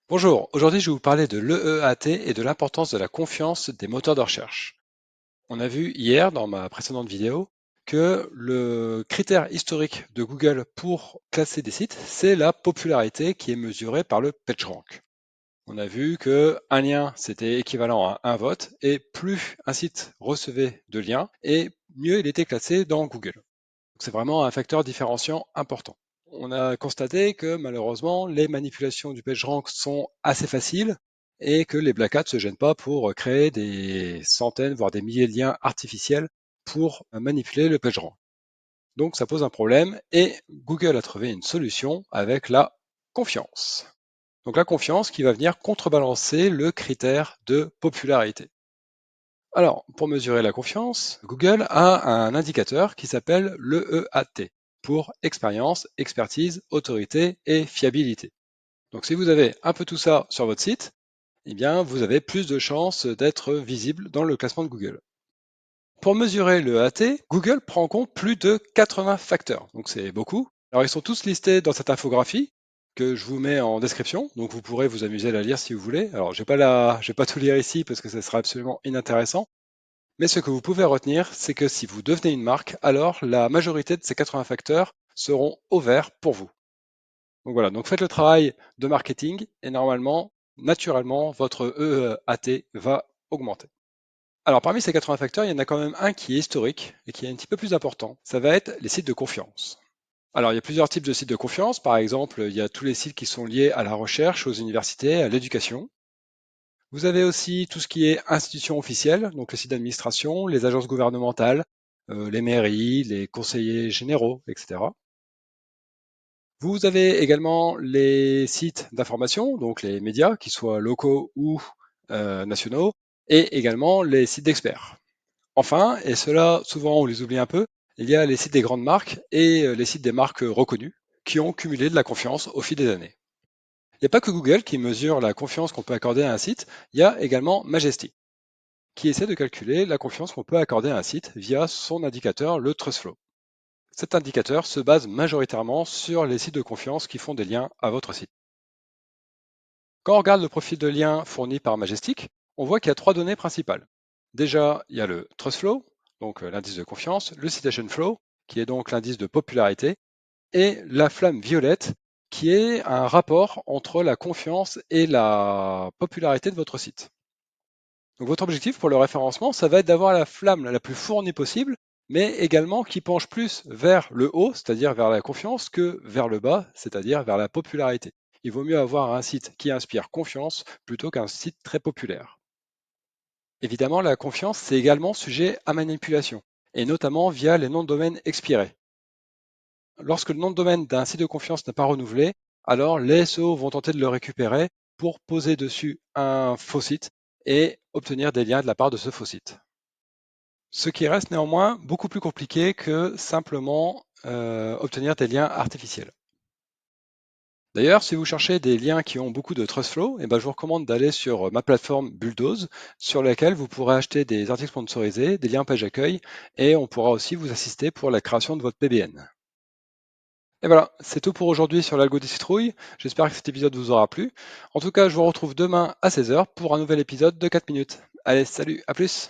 Bonjour, aujourd'hui je vais vous parler de l'EEAT et de l'importance de la confiance des moteurs de recherche. On a vu hier dans ma précédente vidéo que le critère historique de Google pour classer des sites, c'est la popularité qui est mesurée par le PageRank. On a vu que un lien c'était équivalent à un vote et plus un site recevait de liens et mieux il était classé dans Google. Donc c'est vraiment un facteur différenciant important. On a constaté que malheureusement, les manipulations du PageRank sont assez faciles et que les Black Hats ne se gênent pas pour créer des centaines, voire des milliers de liens artificiels pour manipuler le PageRank. Donc ça pose un problème et Google a trouvé une solution avec la confiance. Donc la confiance qui va venir contrebalancer le critère de popularité. Alors, pour mesurer la confiance, Google a un indicateur qui s'appelle l'EEAT pour expérience, expertise, autorité et fiabilité. Donc si vous avez un peu tout ça sur votre site, eh bien vous avez plus de chances d'être visible dans le classement de Google. Pour mesurer l'EEAT, Google prend en compte plus de 80 facteurs, donc c'est beaucoup. Alors ils sont tous listés dans cette infographie que je vous mets en description, donc vous pourrez vous amuser à la lire si vous voulez. Alors je vais pas tout lire ici parce que ça sera absolument inintéressant. Mais ce que vous pouvez retenir, c'est que si vous devenez une marque, alors la majorité de ces 80 facteurs seront au vert pour vous. Donc voilà, donc faites le travail de marketing et normalement, naturellement, votre EEAT va augmenter. Alors parmi ces 80 facteurs, il y en a quand même un qui est historique et qui est un petit peu plus important. Ça va être les sites de confiance. Alors il y a plusieurs types de sites de confiance. Par exemple, il y a tous les sites qui sont liés à la recherche, aux universités, à l'éducation. Vous avez aussi tout ce qui est institutions officielles, donc les sites d'administration, les agences gouvernementales, les mairies, les conseillers généraux, etc. Vous avez également les sites d'information, donc les médias, qu'ils soient locaux ou nationaux, et également les sites d'experts. Enfin, et cela souvent on les oublie un peu, il y a les sites des grandes marques et les sites des marques reconnues qui ont cumulé de la confiance au fil des années. Il n'y a pas que Google qui mesure la confiance qu'on peut accorder à un site, il y a également Majesty, qui essaie de calculer la confiance qu'on peut accorder à un site via son indicateur, le TrustFlow. Cet indicateur se base majoritairement sur les sites de confiance qui font des liens à votre site. Quand on regarde le profil de lien fourni par Majestic, on voit qu'il y a trois données principales. Déjà, il y a le TrustFlow, donc l'indice de confiance, le Citation Flow, qui est donc l'indice de popularité, et la flamme violette, qui est un rapport entre la confiance et la popularité de votre site. Donc votre objectif pour le référencement, ça va être d'avoir la flamme la plus fournie possible, mais également qui penche plus vers le haut, c'est-à-dire vers la confiance, que vers le bas, c'est-à-dire vers la popularité. Il vaut mieux avoir un site qui inspire confiance plutôt qu'un site très populaire. Évidemment, la confiance, c'est également sujet à manipulation, et notamment via les noms de domaine expirés. Lorsque le nom de domaine d'un site de confiance n'est pas renouvelé, alors les SEO vont tenter de le récupérer pour poser dessus un faux site et obtenir des liens de la part de ce faux site. Ce qui reste néanmoins beaucoup plus compliqué que simplement obtenir des liens artificiels. D'ailleurs, si vous cherchez des liens qui ont beaucoup de trust flow, eh ben, je vous recommande d'aller sur ma plateforme Bulldoze, sur laquelle vous pourrez acheter des articles sponsorisés, des liens page accueil, et on pourra aussi vous assister pour la création de votre PBN. Et voilà, c'est tout pour aujourd'hui sur l'algo des citrouilles. J'espère que cet épisode vous aura plu. En tout cas, je vous retrouve demain à 16 h pour un nouvel épisode de 4 minutes. Allez, salut, à plus!